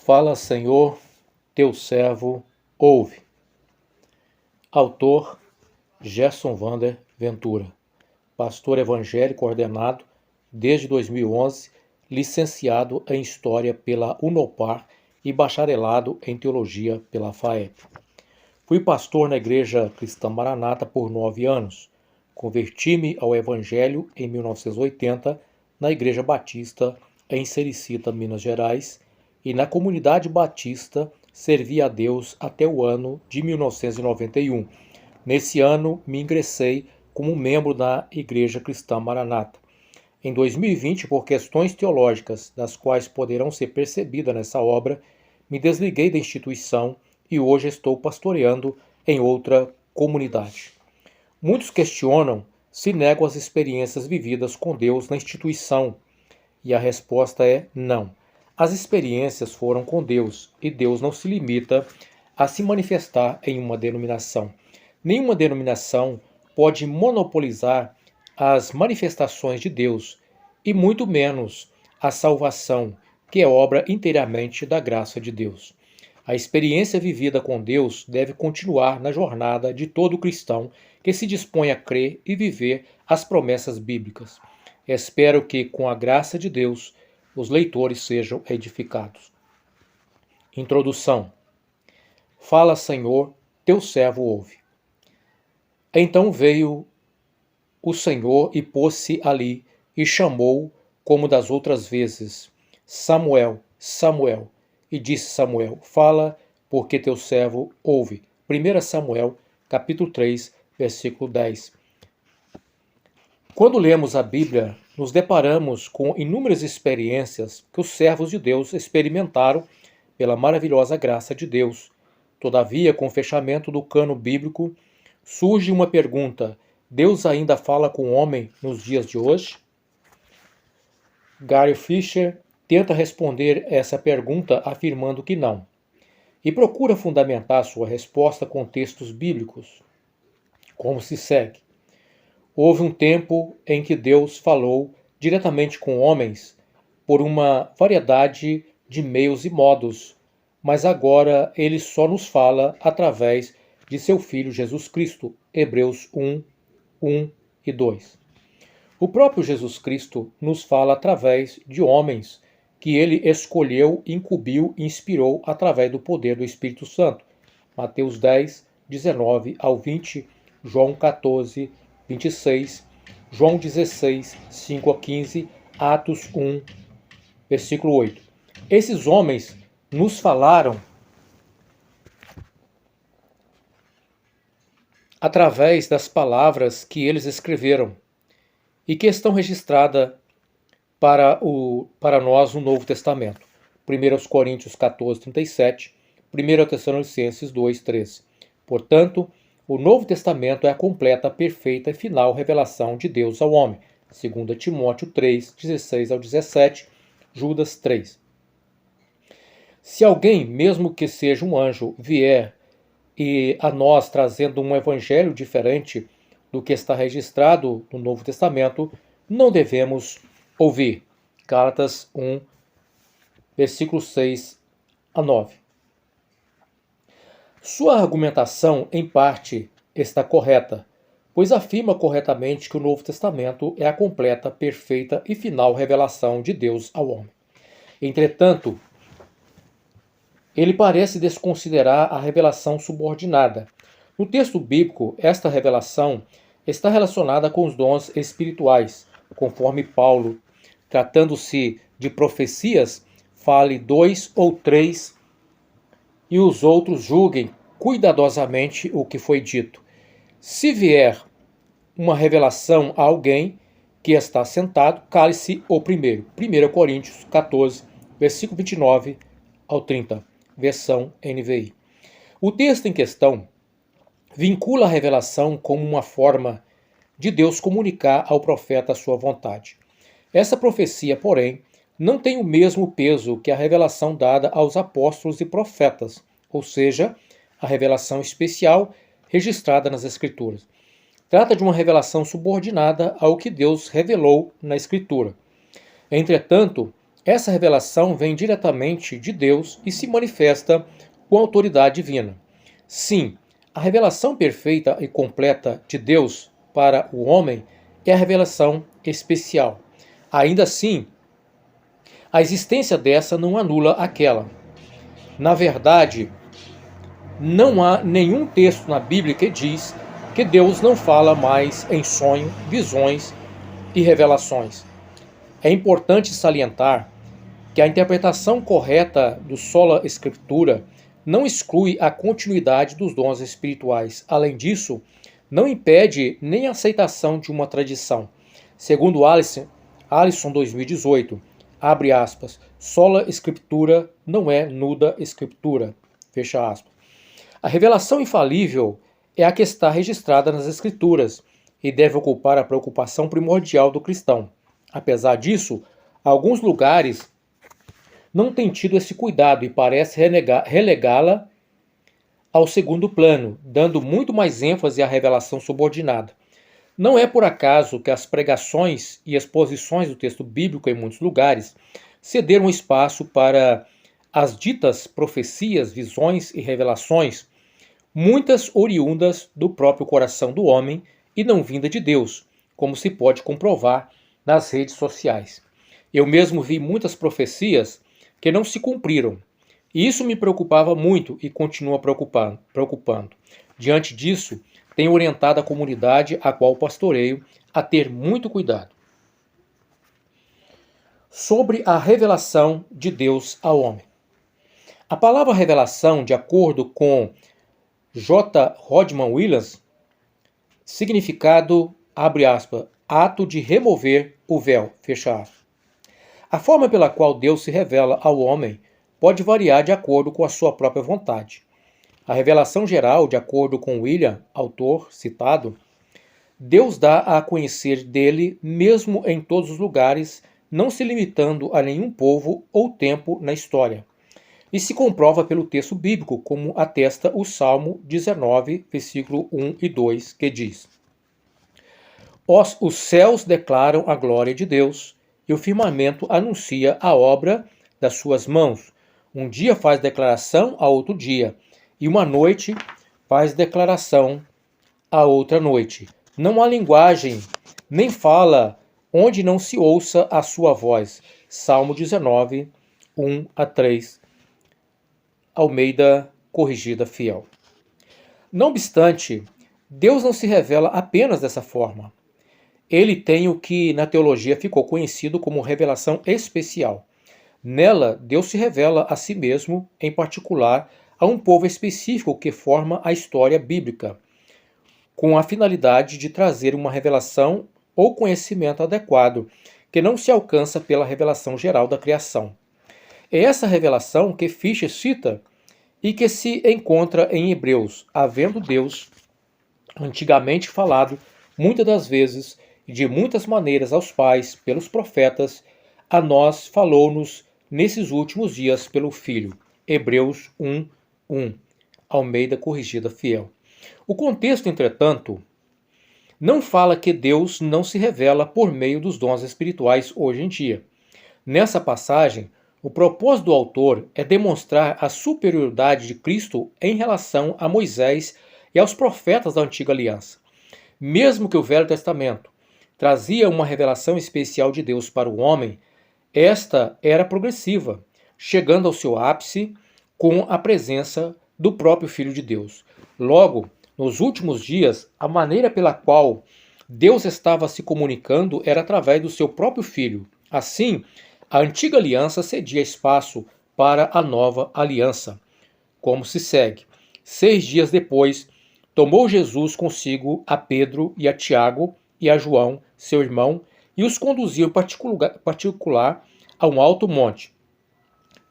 Fala, Senhor, teu servo ouve. Autor Gerson Vander Ventura. Pastor evangélico ordenado desde 2011, licenciado em História pela Unopar e bacharelado em Teologia pela FAEP. Fui pastor na Igreja Cristã Maranata por 9 anos. Converti-me ao Evangelho em 1980 na Igreja Batista em Sericita, Minas Gerais, e na Comunidade Batista servi a Deus até o ano de 1991. Nesse ano, me ingressei como membro da Igreja Cristã Maranata. Em 2020, por questões teológicas, das quais poderão ser percebidas nessa obra, me desliguei da instituição e hoje estou pastoreando em outra comunidade. Muitos questionam se nego as experiências vividas com Deus na instituição, e a resposta é não. As experiências foram com Deus, e Deus não se limita a se manifestar em uma denominação. Nenhuma denominação pode monopolizar as manifestações de Deus, e muito menos a salvação, que é obra inteiramente da graça de Deus. A experiência vivida com Deus deve continuar na jornada de todo cristão que se dispõe a crer e viver as promessas bíblicas. Espero que, com a graça de Deus, os leitores sejam edificados. Introdução. Fala, Senhor, teu servo ouve. Então veio o Senhor e pôs-se ali, e chamou, como das outras vezes, Samuel, Samuel. E disse Samuel, fala, porque teu servo ouve. 1 Samuel, capítulo 3, versículo 10. Quando lemos a Bíblia, nos deparamos com inúmeras experiências que os servos de Deus experimentaram pela maravilhosa graça de Deus. Todavia, com o fechamento do cano bíblico, surge uma pergunta: Deus ainda fala com o homem nos dias de hoje? Gary Fisher tenta responder essa pergunta afirmando que não, e procura fundamentar sua resposta com textos bíblicos, como se segue. Houve um tempo em que Deus falou diretamente com homens por uma variedade de meios e modos, mas agora ele só nos fala através de seu Filho Jesus Cristo, Hebreus 1, 1 e 2. O próprio Jesus Cristo nos fala através de homens que ele escolheu, incumbiu e inspirou através do poder do Espírito Santo. Mateus 10, 19 ao 20, João 14, 26, João 16, 5 a 15, Atos 1, versículo 8. Esses homens nos falaram através das palavras que eles escreveram e que estão registradas para nós no Novo Testamento. 1 Coríntios 14, 37, 1 Tessalonicenses 2, 13. Portanto, o Novo Testamento é a completa, perfeita e final revelação de Deus ao homem. 2 Timóteo 3, 16 ao 17, Judas 3. Se alguém, mesmo que seja um anjo, vier e a nós trazendo um evangelho diferente do que está registrado no Novo Testamento, não devemos ouvir. Gálatas 1, versículos 6 a 9. Sua argumentação, em parte, está correta, pois afirma corretamente que o Novo Testamento é a completa, perfeita e final revelação de Deus ao homem. Entretanto, ele parece desconsiderar a revelação subordinada. No texto bíblico, esta revelação está relacionada com os dons espirituais, conforme Paulo, tratando-se de profecias, fale 2 ou 3 e os outros julguem cuidadosamente o que foi dito. Se vier uma revelação a alguém que está sentado, cale-se o primeiro. 1 Coríntios 14, versículo 29 ao 30, versão NVI. O texto em questão vincula a revelação como uma forma de Deus comunicar ao profeta a sua vontade. Essa profecia, porém, não tem o mesmo peso que a revelação dada aos apóstolos e profetas, ou seja, a revelação especial registrada nas Escrituras. Trata de uma revelação subordinada ao que Deus revelou na Escritura. Entretanto, Essa revelação vem diretamente de Deus e se manifesta com autoridade divina. Sim, a revelação perfeita e completa de Deus para o homem é a revelação especial. Ainda assim, a existência dessa não anula aquela. Na verdade, não há nenhum texto na Bíblia que diz que Deus não fala mais em sonho, visões e revelações. É importante salientar que a interpretação correta do sola escritura não exclui a continuidade dos dons espirituais. Além disso, não impede nem a aceitação de uma tradição. Segundo Alisson 2018, abre aspas, sola escritura não é nuda escritura, fecha aspas. A revelação infalível é a que está registrada nas Escrituras e deve ocupar a preocupação primordial do cristão. Apesar disso, alguns lugares não têm tido esse cuidado e parece relegá-la ao segundo plano, dando muito mais ênfase à revelação subordinada. Não é por acaso que as pregações e exposições do texto bíblico em muitos lugares cederam espaço para as ditas profecias, visões e revelações, muitas oriundas do próprio coração do homem e não vinda de Deus, como se pode comprovar nas redes sociais. Eu mesmo vi muitas profecias que não se cumpriram, e isso me preocupava muito e continua preocupando. Diante disso, tenho orientado a comunidade a qual pastoreio a ter muito cuidado. Sobre a revelação de Deus ao homem. A palavra revelação, de acordo com J. Rodman Williams, significado, abre aspas, ato de remover o véu, fecha aspas. A forma pela qual Deus se revela ao homem pode variar de acordo com a sua própria vontade. A revelação geral, de acordo com William, autor citado, Deus dá a conhecer dele mesmo em todos os lugares, não se limitando a nenhum povo ou tempo na história. E se comprova pelo texto bíblico, como atesta o Salmo 19, versículo 1 e 2, que diz: Os céus declaram a glória de Deus, e o firmamento anuncia a obra das suas mãos. Um dia faz declaração a outro dia, e uma noite faz declaração a outra noite. Não há linguagem, nem fala, onde não se ouça a sua voz. Salmo 19, 1 a 3, Almeida Corrigida Fiel. Não obstante, Deus não se revela apenas dessa forma. Ele tem o que na teologia ficou conhecido como revelação especial. Nela, Deus se revela a si mesmo, em particular, a um povo específico que forma a história bíblica, com a finalidade de trazer uma revelação ou conhecimento adequado, que não se alcança pela revelação geral da criação. É essa revelação que Fischer cita e que se encontra em Hebreus, havendo Deus antigamente falado, muitas das vezes e de muitas maneiras aos pais, pelos profetas, a nós falou-nos nesses últimos dias pelo Filho. Hebreus 1, 1. Almeida Corrigida Fiel. O contexto, entretanto, não fala que Deus não se revela por meio dos dons espirituais hoje em dia. Nessa passagem, o propósito do autor é demonstrar a superioridade de Cristo em relação a Moisés e aos profetas da antiga aliança. Mesmo que o Velho Testamento trazia uma revelação especial de Deus para o homem, esta era progressiva, chegando ao seu ápice com a presença do próprio Filho de Deus. Logo, nos últimos dias, a maneira pela qual Deus estava se comunicando era através do seu próprio Filho. Assim, a antiga aliança cedia espaço para a nova aliança. Como se segue: 6 dias depois, tomou Jesus consigo a Pedro e a Tiago e a João, seu irmão, e os conduziu em particular a um alto monte.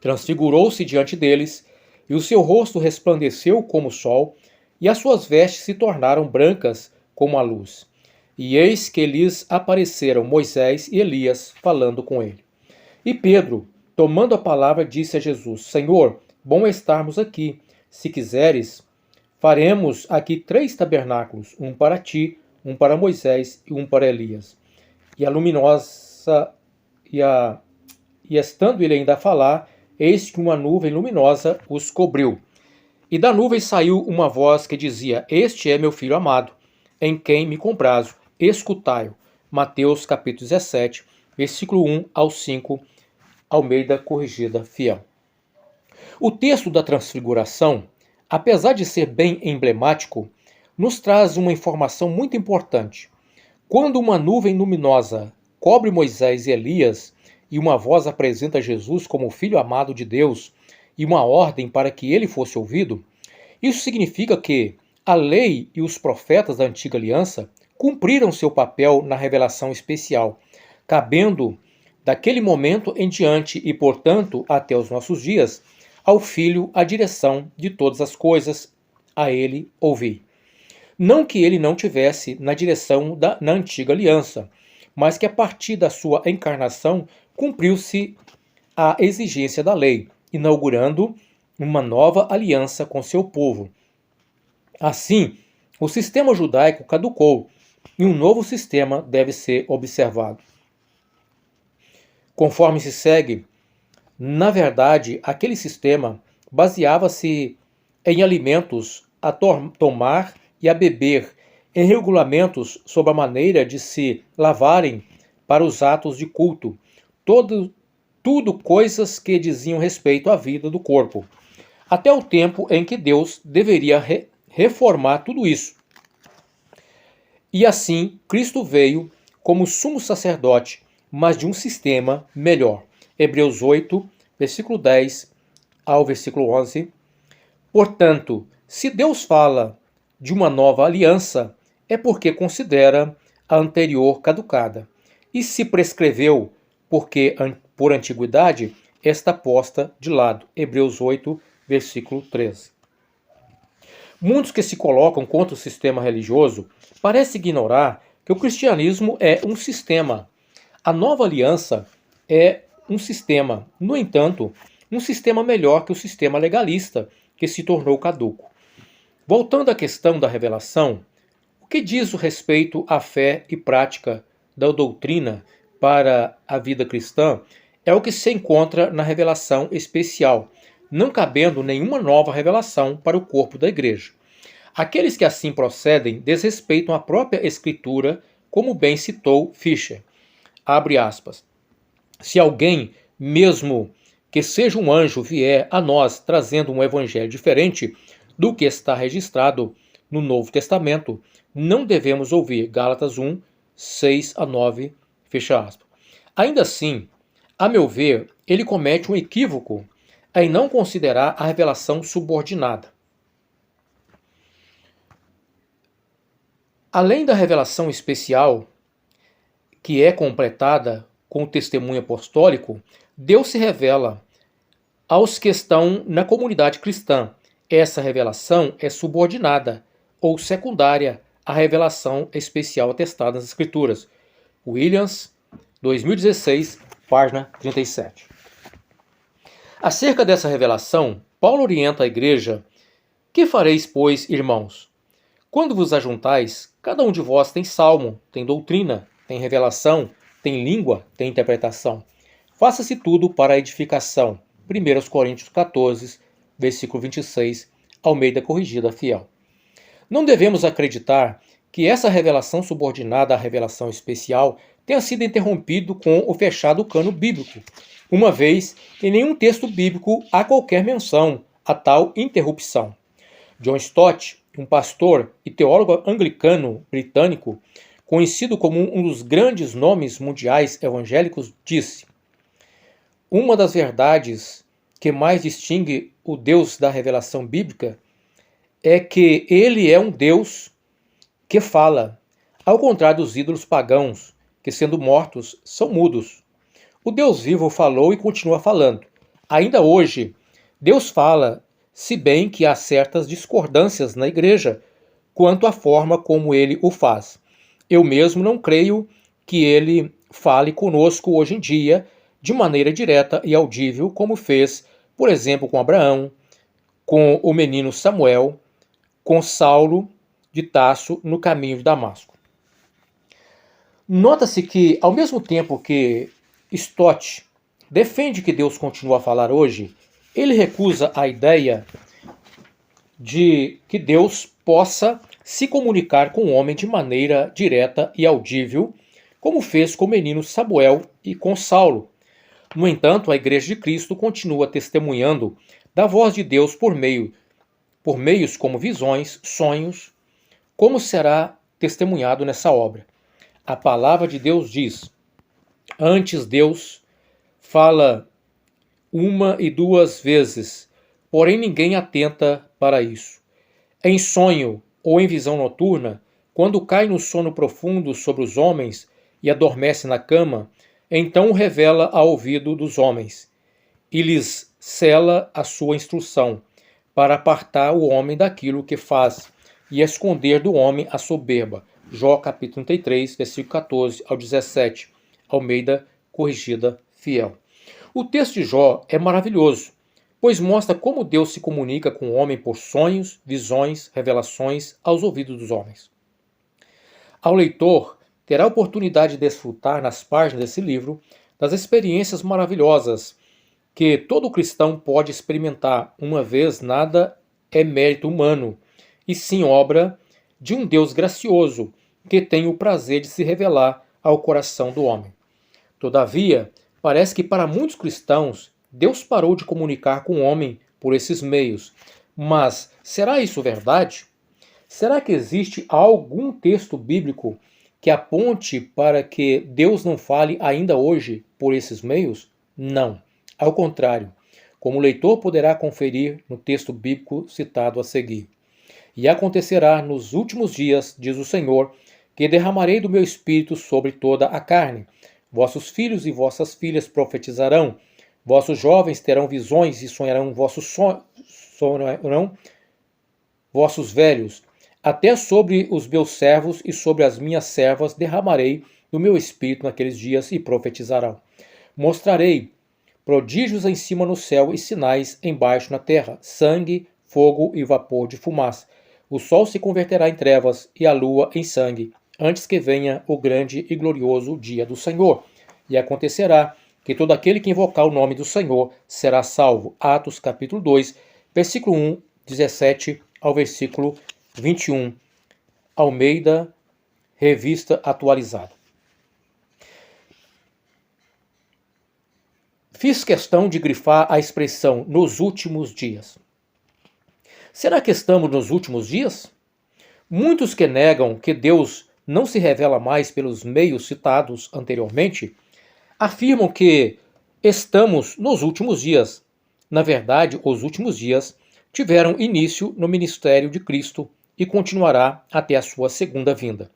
Transfigurou-se diante deles, e o seu rosto resplandeceu como o sol, e as suas vestes se tornaram brancas como a luz. E eis que lhes apareceram Moisés e Elias falando com ele. E Pedro, tomando a palavra, disse a Jesus: Senhor, bom é estarmos aqui. Se quiseres, faremos aqui 3 tabernáculos, um para ti, um para Moisés e um para Elias. E e estando ele ainda a falar, eis que uma nuvem luminosa os cobriu. E da nuvem saiu uma voz que dizia: Este é meu filho amado, em quem me comprazo, escutai-o. Mateus capítulo 17, versículo 1 ao 5, Almeida Corrigida Fiel. O texto da Transfiguração, apesar de ser bem emblemático, nos traz uma informação muito importante. Quando uma nuvem luminosa cobre Moisés e Elias, e uma voz apresenta Jesus como o Filho amado de Deus, e uma ordem para que ele fosse ouvido, isso significa que a lei e os profetas da antiga aliança cumpriram seu papel na revelação especial, cabendo daquele momento em diante e, portanto, até os nossos dias, ao Filho a direção de todas as coisas, a ele ouvir. Não que ele não tivesse na direção na antiga aliança, mas que a partir da sua encarnação cumpriu-se a exigência da lei, inaugurando uma nova aliança com seu povo. Assim, o sistema judaico caducou e um novo sistema deve ser observado. Conforme se segue, na verdade, aquele sistema baseava-se em alimentos a tomar e a beber, em regulamentos sobre a maneira de se lavarem para os atos de culto, tudo coisas que diziam respeito à vida do corpo, até o tempo em que Deus deveria reformar tudo isso. E assim, Cristo veio como sumo sacerdote, mas de um sistema melhor. Hebreus 8, versículo 10 ao versículo 11. Portanto, se Deus fala de uma nova aliança, é porque considera a anterior caducada. E se prescreveu, porque por antiguidade, esta posta de lado. Hebreus 8, versículo 13. Muitos que se colocam contra o sistema religioso parecem ignorar que o cristianismo é um sistema. A nova aliança é um sistema, no entanto, um sistema melhor que o sistema legalista, que se tornou caduco. Voltando à questão da revelação, o que diz o respeito à fé e prática da doutrina para a vida cristã é o que se encontra na revelação especial, não cabendo nenhuma nova revelação para o corpo da igreja. Aqueles que assim procedem desrespeitam a própria Escritura, como bem citou Fischer. Abre aspas. Se alguém, mesmo que seja um anjo, vier a nós trazendo um evangelho diferente do que está registrado no Novo Testamento, não devemos ouvir. Gálatas 1, 6 a 9, fecha aspas. Ainda assim, a meu ver, ele comete um equívoco em não considerar a revelação subordinada. Além da revelação especial, que é completada com o testemunho apostólico, Deus se revela aos que estão na comunidade cristã. Essa revelação é subordinada ou secundária à revelação especial atestada nas Escrituras. Williams, 2016, página 37. Acerca dessa revelação, Paulo orienta a igreja: Que fareis, pois, irmãos? Quando vos ajuntais, cada um de vós tem salmo, tem doutrina, tem revelação, tem língua, tem interpretação. Faça-se tudo para a edificação. 1 Coríntios 14, versículo 26, Almeida Corrigida Fiel. Não devemos acreditar que essa revelação subordinada à revelação especial tenha sido interrompido com o fechado cano bíblico, uma vez que em nenhum texto bíblico há qualquer menção a tal interrupção. John Stott, um pastor e teólogo anglicano britânico, conhecido como um dos grandes nomes mundiais evangélicos, disse: Uma das verdades que mais distingue o Deus da revelação bíblica é que ele é um Deus que fala, ao contrário dos ídolos pagãos, que sendo mortos são mudos. O Deus vivo falou e continua falando. Ainda hoje, Deus fala, se bem que há certas discordâncias na igreja quanto à forma como ele o faz. Eu mesmo não creio que ele fale conosco hoje em dia de maneira direta e audível, como fez, por exemplo, com Abraão, com o menino Samuel, com Saulo de Tarso no caminho de Damasco. Nota-se que, ao mesmo tempo que Stott defende que Deus continua a falar hoje. Ele recusa a ideia de que Deus possa se comunicar com o homem de maneira direta e audível, como fez com o menino Samuel e com Saulo. No entanto, a Igreja de Cristo continua testemunhando da voz de Deus por meios como visões, sonhos, como será testemunhado nessa obra. A palavra de Deus diz: antes Deus fala uma e duas vezes, porém ninguém atenta para isso. Em sonho ou em visão noturna, quando cai no sono profundo sobre os homens e adormece na cama, então o revela ao ouvido dos homens e lhes cela a sua instrução, para apartar o homem daquilo que faz e esconder do homem a soberba. Jó capítulo 33, versículo 14 ao 17, Almeida Corrigida Fiel. O texto de Jó é maravilhoso, pois mostra como Deus se comunica com o homem por sonhos, visões, revelações aos ouvidos dos homens. Ao leitor, terá a oportunidade de desfrutar nas páginas desse livro das experiências maravilhosas que todo cristão pode experimentar, uma vez nada é mérito humano, e sim obra de um Deus gracioso que tem o prazer de se revelar ao coração do homem. Todavia, parece que para muitos cristãos, Deus parou de comunicar com o homem por esses meios. Mas será isso verdade? Será que existe algum texto bíblico que aponte para que Deus não fale ainda hoje por esses meios? Não. Ao contrário, como o leitor poderá conferir no texto bíblico citado a seguir. E acontecerá nos últimos dias, diz o Senhor, que derramarei do meu espírito sobre toda a carne. Vossos filhos e vossas filhas profetizarão, vossos jovens terão visões e sonharão vossos velhos. Até sobre os meus servos e sobre as minhas servas derramarei do meu espírito naqueles dias e profetizarão. Mostrarei prodígios em cima no céu e sinais embaixo na terra, sangue, fogo e vapor de fumaça. O sol se converterá em trevas e a lua em sangue, antes que venha o grande e glorioso dia do Senhor. E acontecerá que todo aquele que invocar o nome do Senhor será salvo. Atos capítulo 2, versículo 1, 17 ao versículo 21. Almeida, Revista Atualizada. Fiz questão de grifar a expressão nos últimos dias. Será que estamos nos últimos dias? Muitos que negam que Deus não se revela mais pelos meios citados anteriormente, afirmam que estamos nos últimos dias. Na verdade, os últimos dias tiveram início no ministério de Cristo e continuará até a sua segunda vinda.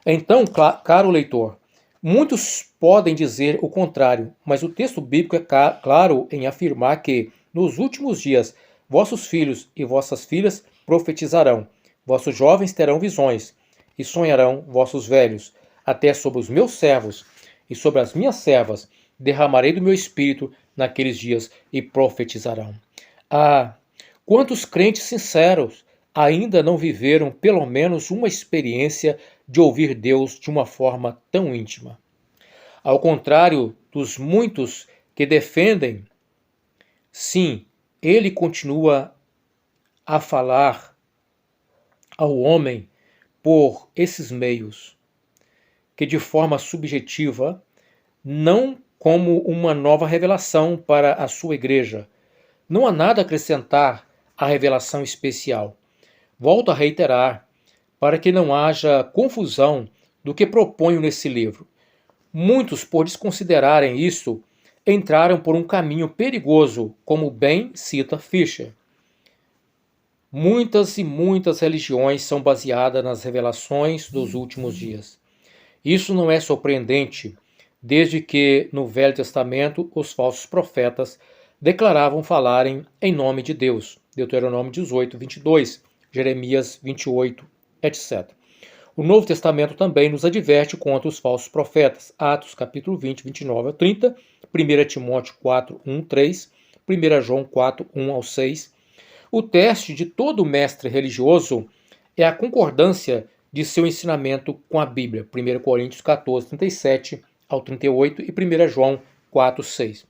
Então, caro leitor, muitos podem dizer o contrário, mas o texto bíblico é claro em afirmar que, nos últimos dias, vossos filhos e vossas filhas profetizarão, vossos jovens terão visões, e sonharão vossos velhos. Até sobre os meus servos e sobre as minhas servas derramarei do meu espírito naqueles dias e profetizarão. Ah, quantos crentes sinceros ainda não viveram pelo menos uma experiência de ouvir Deus de uma forma tão íntima? Ao contrário dos muitos que defendem, sim, ele continua a falar ao homem por esses meios, que de forma subjetiva, não como uma nova revelação para a sua igreja. Não há nada a acrescentar à revelação especial. Volto a reiterar, para que não haja confusão do que proponho nesse livro. Muitos, por desconsiderarem isso, entraram por um caminho perigoso, como bem cita Fischer. Muitas e muitas religiões são baseadas nas revelações dos últimos dias. Isso não é surpreendente, desde que no Velho Testamento os falsos profetas declaravam falarem em nome de Deus. Deuteronômio 18, 22, Jeremias 28, etc. O Novo Testamento também nos adverte contra os falsos profetas. Atos capítulo 20, 29 a 30, 1 Timóteo 4, 1, 3, 1 João 4, 1 ao 6. O teste de todo mestre religioso é a concordância de seu ensinamento com a Bíblia. 1 Coríntios 14, 37 ao 38 e 1 João 4, 6.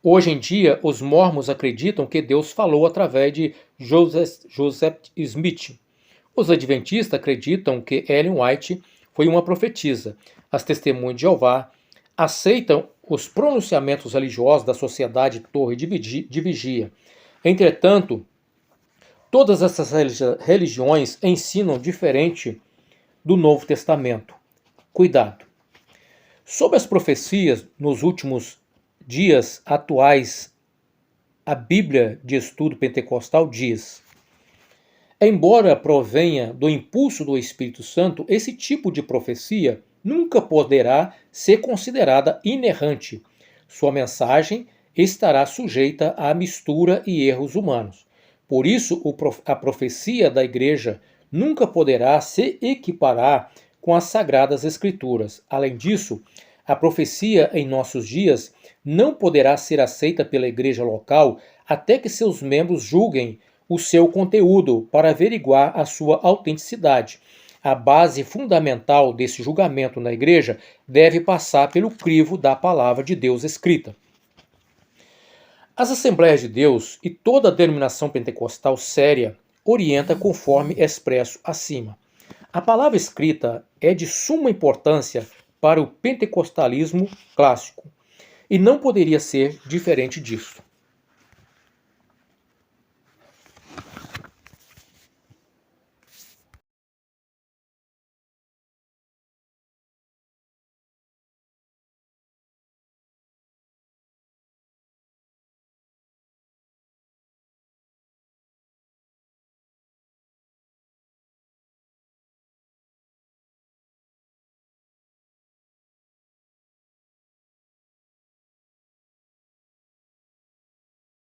Hoje em dia, os mormons acreditam que Deus falou através de Joseph Smith. Os adventistas acreditam que Ellen White foi uma profetisa. As testemunhas de Jeová aceitam os pronunciamentos religiosos da Sociedade Torre de Vigia. Entretanto, todas essas religiões ensinam diferente do Novo Testamento. Cuidado! Sobre as profecias nos últimos dias atuais, a Bíblia de Estudo Pentecostal diz: embora provenha do impulso do Espírito Santo, esse tipo de profecia nunca poderá ser considerada inerrante. Sua mensagem estará sujeita à mistura e erros humanos. Por isso, a profecia da Igreja nunca poderá se equiparar com as Sagradas Escrituras. Além disso, a profecia em nossos dias não poderá ser aceita pela igreja local até que seus membros julguem o seu conteúdo para averiguar a sua autenticidade. A base fundamental desse julgamento na igreja deve passar pelo crivo da palavra de Deus escrita. As Assembleias de Deus e toda a denominação pentecostal séria orienta conforme expresso acima. A palavra escrita é de suma importância para o pentecostalismo clássico e não poderia ser diferente disso.